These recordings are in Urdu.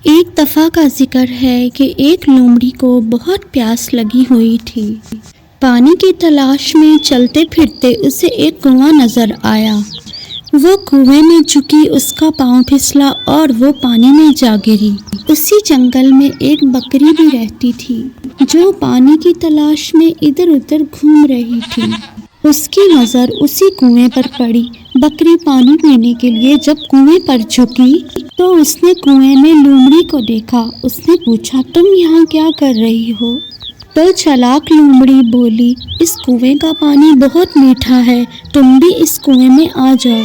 ایک دفعہ کا ذکر ہے کہ ایک لومڑی کو بہت پیاس لگی ہوئی تھی۔ پانی کی تلاش میں چلتے پھرتے اسے ایک کنواں نظر آیا۔ وہ کنویں میں جھکی، اس کا پاؤں پھسلا اور وہ پانی میں جا گری۔ اسی جنگل میں ایک بکری بھی رہتی تھی جو پانی کی تلاش میں ادھر ادھر گھوم رہی تھی۔ اس کی نظر اسی کنویں پر پڑی۔ بکری پانی پینے کے لیے جب کنویں پر جھکی تو اس نے کنویں میں لومڑی کو دیکھا۔ اس نے پوچھا، تم یہاں کیا کر رہی ہو؟ تو چالاک لومڑی بولی، اس کنویں کا پانی بہت میٹھا ہے، تم بھی اس کنویں میں آ جاؤ،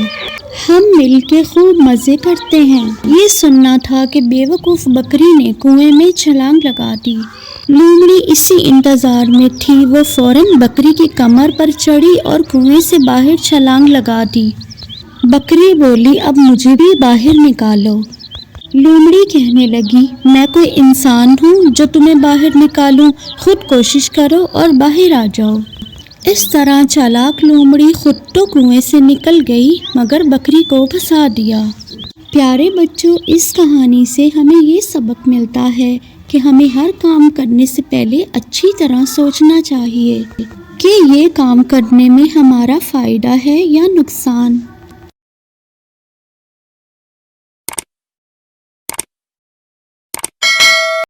ہم مل کے خوب مزے کرتے ہیں۔ یہ سننا تھا کہ بیوقوف بکری نے کنویں میں چھلانگ لگا دی۔ لومڑی اسی انتظار میں تھی۔ وہ فوراً بکری کی کمر پر چڑھی اور کنویں سے باہر چھلانگ لگا دی۔ بکری بولی، اب مجھے بھی باہر نکالو۔ لومڑی کہنے لگی، میں کوئی انسان ہوں جو تمہیں باہر نکالوں؟ خود کوشش کرو اور باہر آ جاؤ۔ اس طرح چالاک لومڑی خود تو کنویں سے نکل گئی مگر بکری کو پھنسا دیا۔ پیارے بچوں، اس کہانی سے ہمیں یہ سبق ملتا ہے کہ ہمیں ہر کام کرنے سے پہلے اچھی طرح سوچنا چاہیے کہ یہ کام کرنے میں ہمارا فائدہ ہے یا نقصان۔